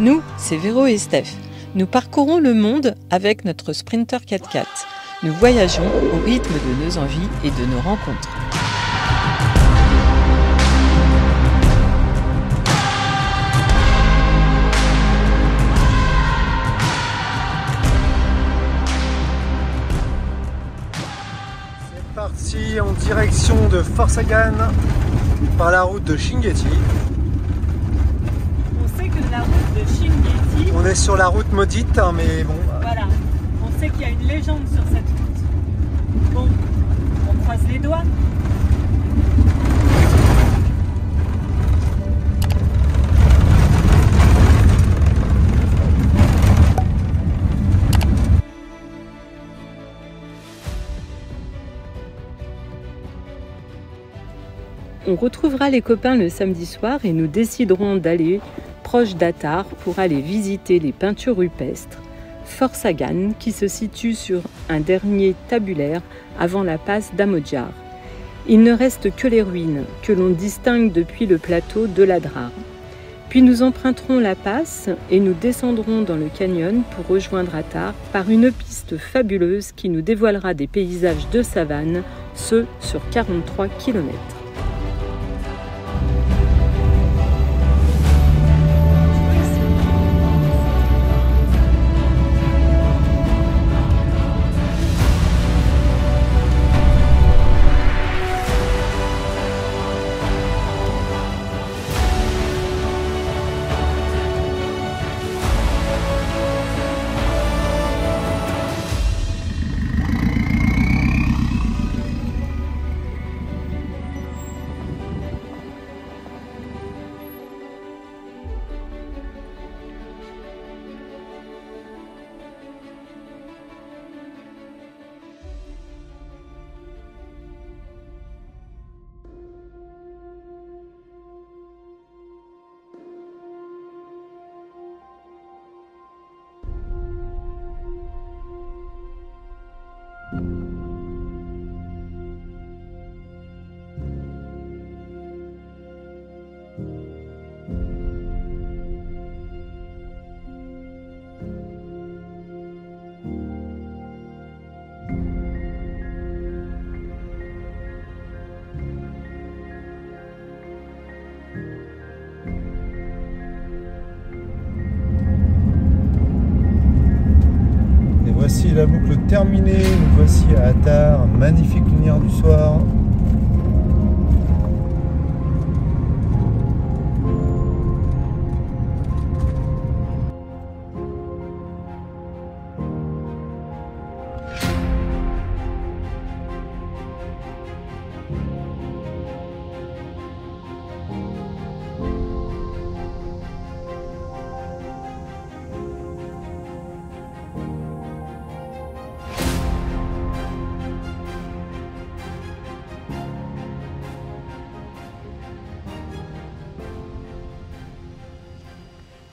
Nous, c'est Véro et Steph. Nous parcourons le monde avec notre Sprinter 4x4. Nous voyageons au rythme de nos envies et de nos rencontres. C'est parti en direction de Forshagan par la route de Chinguetti. On sait que la route de Chinguetti... On est sur la route maudite, hein, mais bon... Voilà, on sait qu'il y a une légende sur cette route. Bon, on croise les doigts. On retrouvera les copains le samedi soir et nous déciderons d'aller proche d'Attar pour aller visiter les peintures rupestres, Forshagan, qui se situe sur un dernier tabulaire avant la passe d'Amodjar. Il ne reste que les ruines que l'on distingue depuis le plateau de l'Adrar. Puis nous emprunterons la passe et nous descendrons dans le canyon pour rejoindre Attar par une piste fabuleuse qui nous dévoilera des paysages de savane, ce sur 43 km. Voici la boucle terminée, nous voici à Attar, magnifique lumière du soir.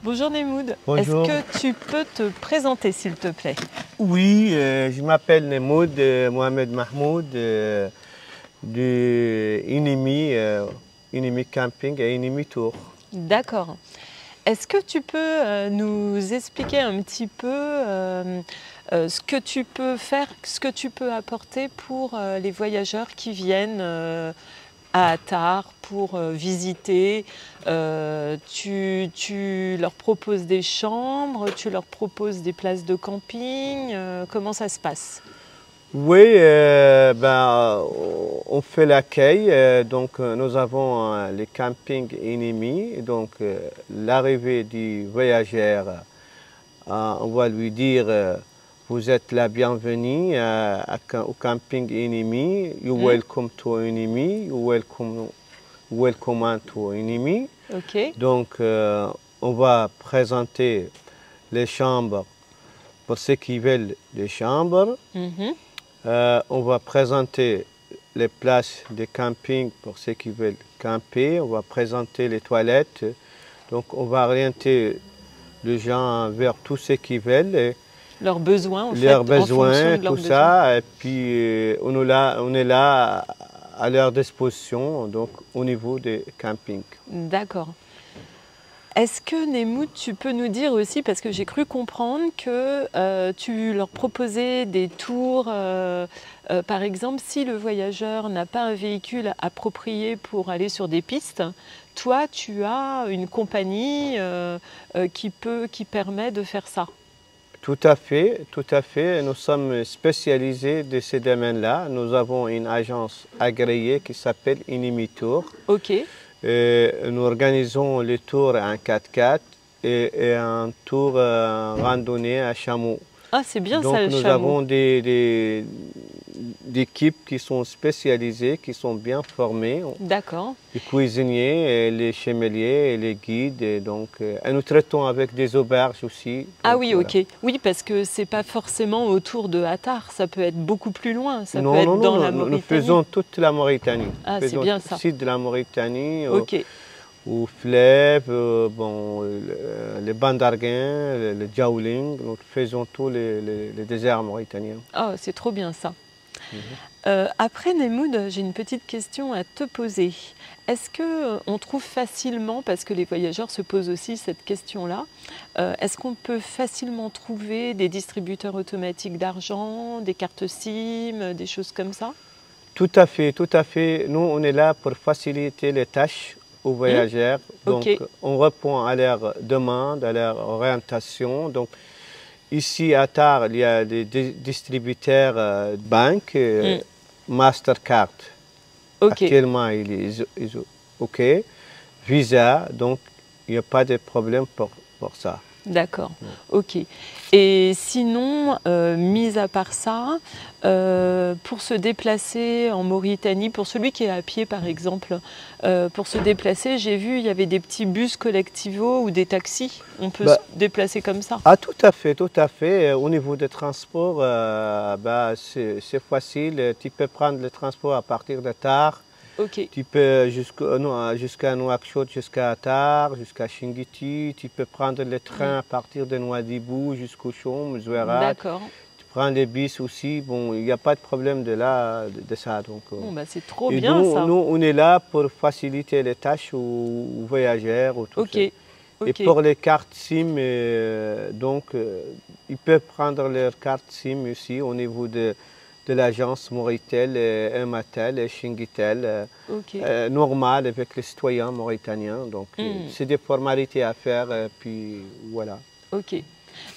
Bonjour Nemoud, Bonjour. est-ce que tu peux te présenter s'il te plaît? Oui, je m'appelle Nemoud Mohamed Mahmoud de Inimi Camping et Inimi Tour. D'accord. Est-ce que tu peux nous expliquer un petit peu ce que tu peux faire, ce que tu peux apporter pour les voyageurs qui viennent à Attar pour visiter? Tu leur proposes des chambres, tu leur proposes des places de camping, comment ça se passe? Oui, on fait l'accueil. Donc, nous avons les campings Inimi. Donc, l'arrivée du voyageur, on va lui dire vous êtes la bienvenue au camping Inimi. You're welcome to Inimi. You're welcome to Inimi. Ok. Donc, on va présenter les chambres pour ceux qui veulent des chambres. On va présenter les places de camping pour ceux qui veulent camper. On va présenter les toilettes. Donc, on va orienter les gens vers tout ce qu'ils veulent. Leurs besoins, en fait, leurs en fonction besoins, de leurs tout besoins. ça. Et puis, on est là à leur disposition, donc au niveau des campings. D'accord. Est-ce que Nemoud, tu peux nous dire aussi, parce que j'ai cru comprendre que tu leur proposais des tours, par exemple, si le voyageur n'a pas un véhicule approprié pour aller sur des pistes, toi, tu as une compagnie qui permet de faire ça. Tout à fait, tout à fait. Nous sommes spécialisés de ces domaines-là. Nous avons une agence agréée qui s'appelle Inimitour. Ok. Nous organisons les tours en 4x4 et un tour randonnée à chameau. Ah, c'est bien donc, ça, le nous chameau. avons des équipes qui sont spécialisées, qui sont bien formées. D'accord. Les cuisiniers, les chemeliers, les guides. Et donc, et nous traitons avec des auberges aussi. Ah donc, oui, voilà. ok. Oui, parce que c'est pas forcément autour de Hattar, ça peut être beaucoup plus loin. Ça Non, peut être non, dans non, la nous Mauritanie. faisons toute la Mauritanie. Ah, nous c'est bien ça. Nous faisons de la Mauritanie. Ok. Au fleuve, bon, les Bandarguins, le Djaouling, nous faisons tous les déserts mauritaniens. Ah, c'est trop bien ça. Après Nemoud, j'ai une petite question à te poser. Est-ce qu'on trouve facilement, parce que les voyageurs se posent aussi cette question-là, est-ce qu'on peut facilement trouver des distributeurs automatiques d'argent, des cartes SIM, des choses comme ça? Tout à fait, tout à fait. Nous, on est là pour faciliter les tâches aux voyageurs. Donc, okay. On répond à leurs demandes, à leur orientation. Donc, ici à Hattar, il y a des distributeurs banques, Mastercard. Okay. Actuellement, il est OK. Visa, donc il n'y a pas de problème pour ça. D'accord, ok. Et sinon, mis à part ça, pour se déplacer en Mauritanie, pour celui qui est à pied par exemple, pour se déplacer, j'ai vu il y avait des petits bus collectivos ou des taxis. On peut se déplacer comme ça. Ah, tout à fait, tout à fait. Au niveau des transports, c'est facile. Tu peux prendre le transport à partir de Hattar. Okay. Tu peux jusqu'à Nouakchott, jusqu'à Hattar, jusqu'à Chinguitti. Tu peux prendre le train à partir de Nouadhibou jusqu'au Choum, Zouerat. D'accord. Tu prends les bus aussi. Bon, il n'y a pas de problème de ça. Donc, bon, c'est trop bien ça. Nous, on est là pour faciliter les tâches aux voyageurs. Tout ça. Okay. Et pour les cartes SIM, ils peuvent prendre leur carte SIM aussi au niveau de l'agence Mauritel, Ematel et Chinguitel, normal avec les citoyens mauritaniens. Donc, c'est des formalités à faire, puis voilà. Ok.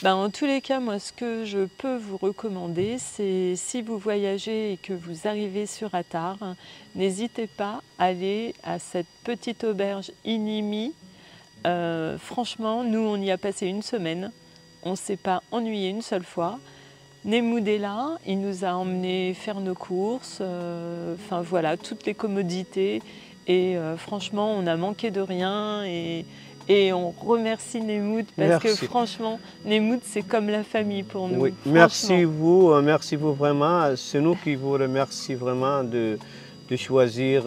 En tous les cas, moi, ce que je peux vous recommander, c'est si vous voyagez et que vous arrivez sur Hattar, n'hésitez pas à aller à cette petite auberge Inimi. Franchement, nous, on y a passé une semaine. On ne s'est pas ennuyé une seule fois. Nemoud est là, il nous a emmenés faire nos courses, enfin voilà, toutes les commodités. Et franchement, on n'a manqué de rien et on remercie Nemoud parce que franchement, Nemoud, c'est comme la famille pour nous. Oui. Merci vous vraiment. C'est nous qui vous remercions vraiment de choisir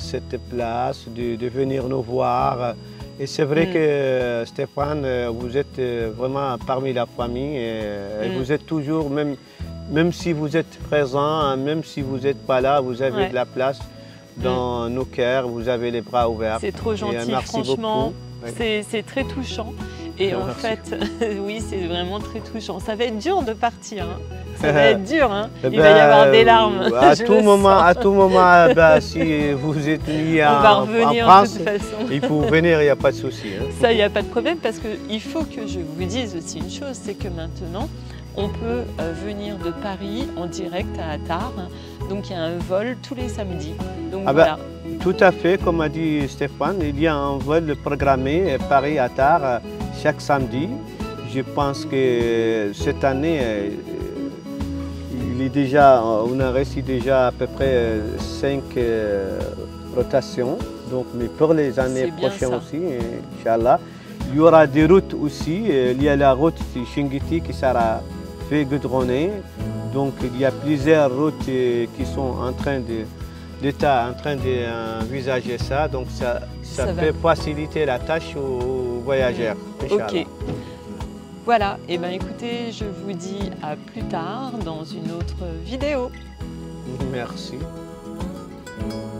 cette place, de venir nous voir. Et c'est vrai que Stéphane, vous êtes vraiment parmi la famille et vous êtes toujours, même si vous êtes présent, même si vous n'êtes pas là, vous avez de la place dans nos cœurs, vous avez les bras ouverts. C'est trop gentil, franchement, c'est très touchant. Et en fait, oui, c'est vraiment très touchant. Ça va être dur de partir, hein. Ça va être dur, hein. Il va y avoir des larmes. À tout moment, si vous êtes mis en France, de toute façon. Il faut venir, il n'y a pas de souci. Hein. Ça, il n'y a pas de problème parce qu'il faut que je vous dise aussi une chose, c'est que maintenant, on peut venir de Paris en direct à Hattar. Donc il y a un vol tous les samedis. Donc, voilà. Tout à fait, comme a dit Stéphane, il y a un vol programmé Paris-Hattar chaque samedi. Je pense que cette année, on a reçu déjà à peu près 5 rotations. Donc, mais pour les années prochaines aussi, Inch'Allah. Il y aura des routes aussi. Il y a la route de Chinguitti qui sera fait goudronner. Donc il y a plusieurs routes qui sont en train l'État est en train d'envisager ça. Donc ça peut faciliter la tâche aux voyageurs. Ok. Voilà, et écoutez, je vous dis à plus tard dans une autre vidéo. Merci.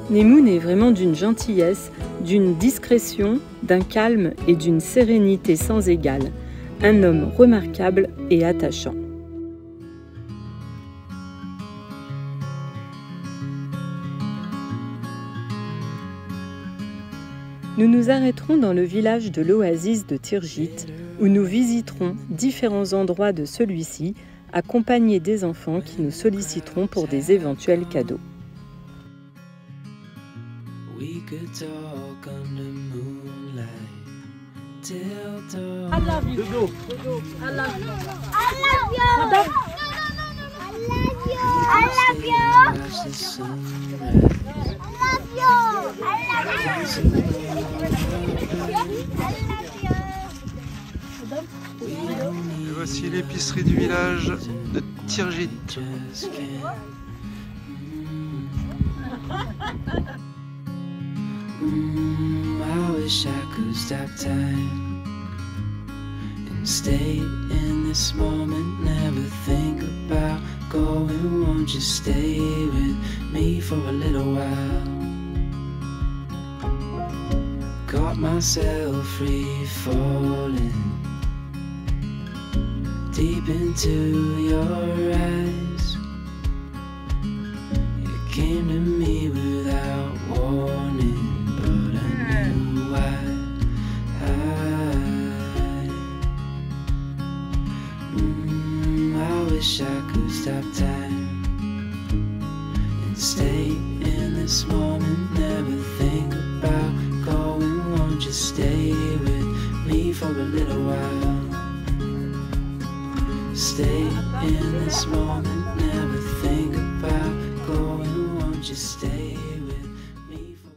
Nemoud est vraiment d'une gentillesse. d'une discrétion, d'un calme et d'une sérénité sans égale, un homme remarquable et attachant. Nous nous arrêterons dans le village de l'oasis de Tirjit, où nous visiterons différents endroits de celui-ci, accompagnés des enfants qui nous solliciteront pour des éventuels cadeaux. I love you. I love you. I love you. I love you. I love you. Et voici l'épicerie du village de Tirjit. I wish I could stop time and stay in this moment, never think about going. Won't you stay with me for a little while? Got myself free falling deep into your eyes. You came to me without warning, but I knew why. I wish I could stop time and stay in this moment, never think about going. Won't you stay with me for a little while? Stay in this moment, never think about going. Won't you stay with me for...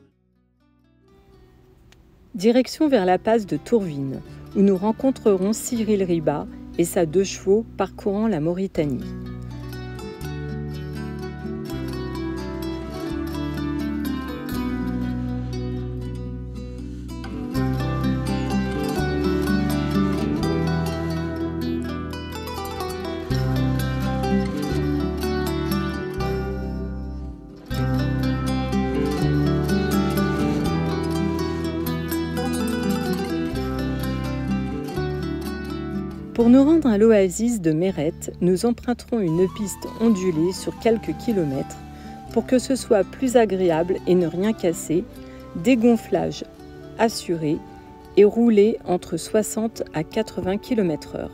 Direction vers la passe de Tourvine, où nous rencontrerons Cyril Riba et sa 2 chevaux parcourant la Mauritanie. Pour nous rendre à l'oasis de Meret, nous emprunterons une piste ondulée sur quelques kilomètres pour que ce soit plus agréable et ne rien casser, dégonflage assuré et rouler entre 60 à 80 km/h.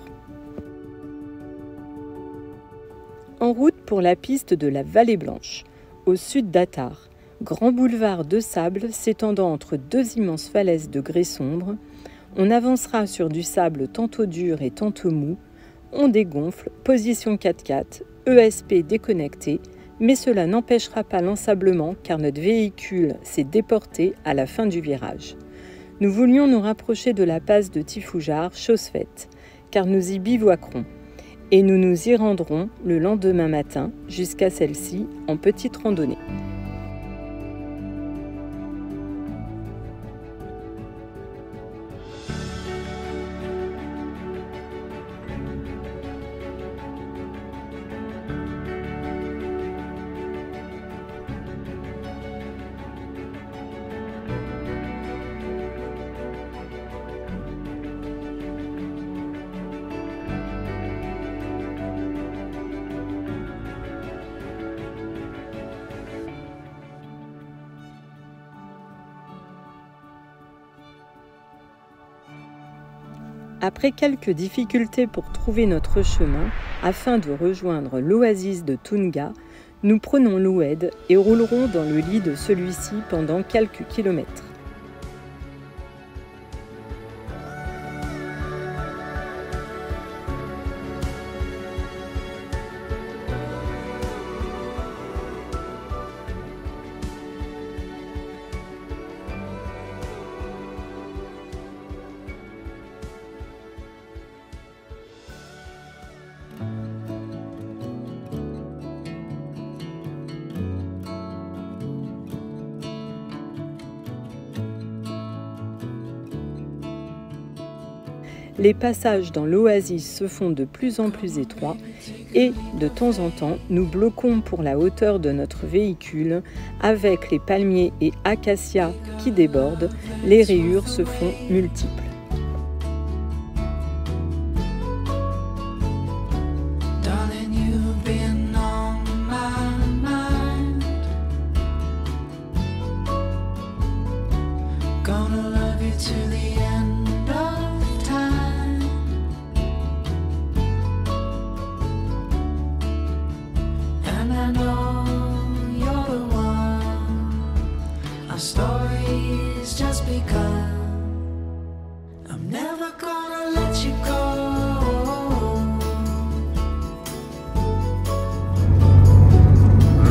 En route pour la piste de la Vallée Blanche, au sud d'Attar, grand boulevard de sable s'étendant entre 2 immenses falaises de grès sombre. On avancera sur du sable tantôt dur et tantôt mou, on dégonfle, position 4x4, ESP déconnecté, mais cela n'empêchera pas l'ensablement car notre véhicule s'est déporté à la fin du virage. Nous voulions nous rapprocher de la passe de Tifoujar, chose faite, car nous y bivouaquerons, et nous nous y rendrons le lendemain matin jusqu'à celle-ci en petite randonnée. Après quelques difficultés pour trouver notre chemin, afin de rejoindre l'oasis de Tounga, nous prenons l'Oued et roulerons dans le lit de celui-ci pendant quelques kilomètres. Les passages dans l'oasis se font de plus en plus étroits Et de temps en temps, nous bloquons pour la hauteur de notre véhicule. Avec les palmiers et acacias qui débordent, les rayures se font multiples.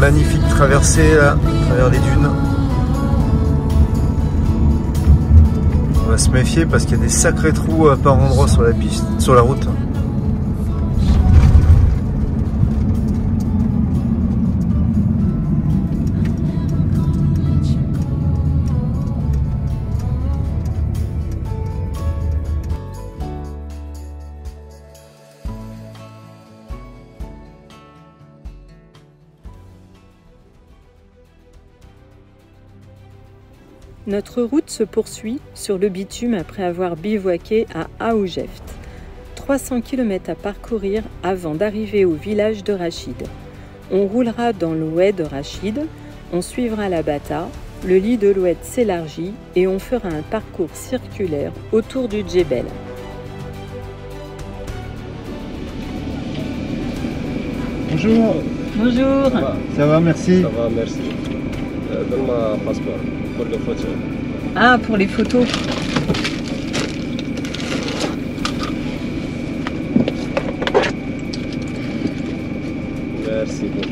Magnifique traversée là, à travers les dunes. On va se méfier parce qu'il y a des sacrés trous par endroits sur la piste, sur la route. Notre route se poursuit sur le bitume après avoir bivouaqué à Aoujeft. 300 km à parcourir avant d'arriver au village de Rachid. On roulera dans l'oued de Rachid, on suivra la Bata, le lit de l'oued s'élargit et on fera un parcours circulaire autour du Djebel. Bonjour. Bonjour. Ça va, merci. Ça va, merci. Donne-moi un passeport pour les photos. Ah, pour les photos. Merci beaucoup.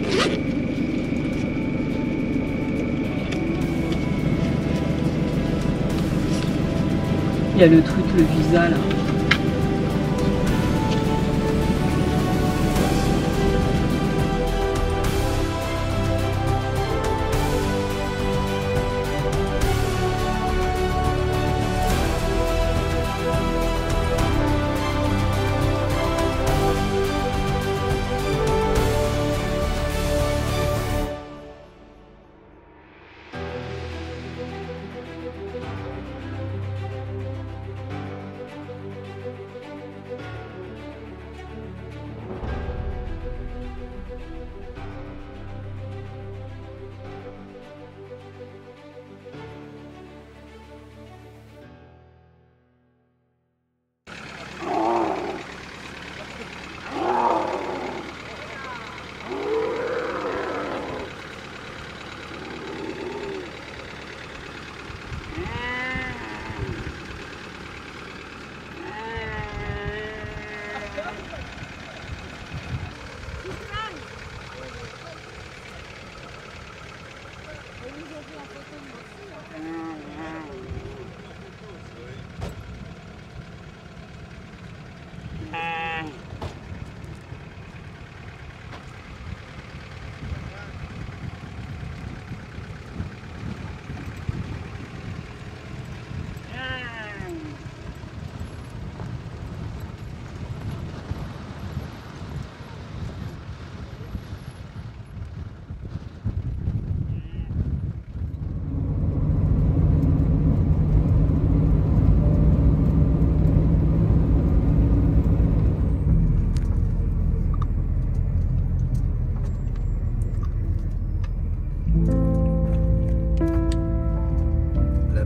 Il y a le truc, le visa là.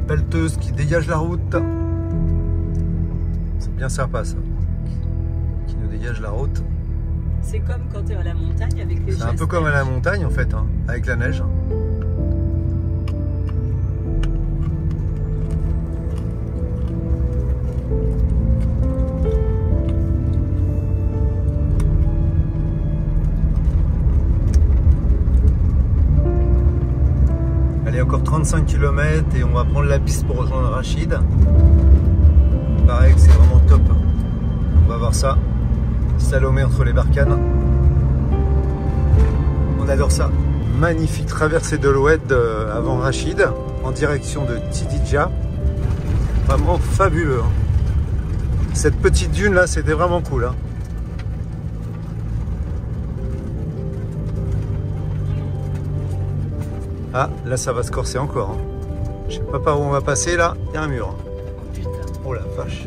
Pelleteuse qui dégage la route. C'est bien sympa ça. Qui nous dégage la route. C'est comme quand tu es à la montagne avec les C'est un peu comme à la montagne en fait, hein, avec la neige. Allez, encore 35 km et on va prendre la piste pour rejoindre Rachid. Pareil que c'est vraiment top. On va voir ça. Salomé entre les barcanes. On adore ça. Magnifique traversée de l'Oued avant Rachid en direction de Tididja. Vraiment fabuleux. Hein. Cette petite dune là, c'était vraiment cool. Hein. Ah, là ça va se corser encore. Hein. Je sais pas par où on va passer là, il y a un mur. Oh putain. Oh la vache.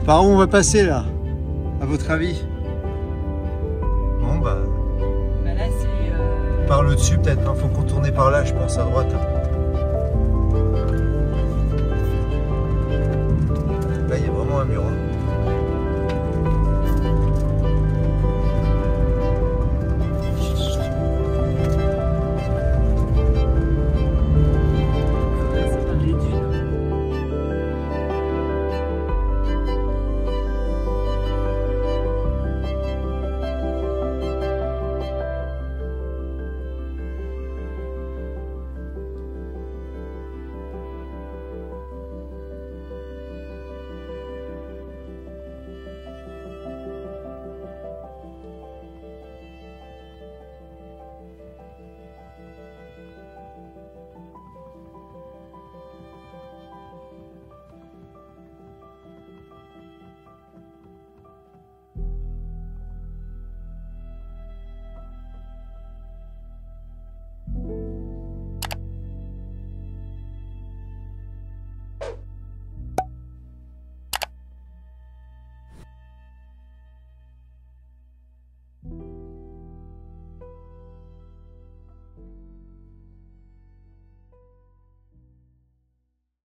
Par où on va passer là, à votre avis? Bon bah... Bah là c'est... Par le dessus peut-être, hein. Faut contourner par là je pense à droite. Hein.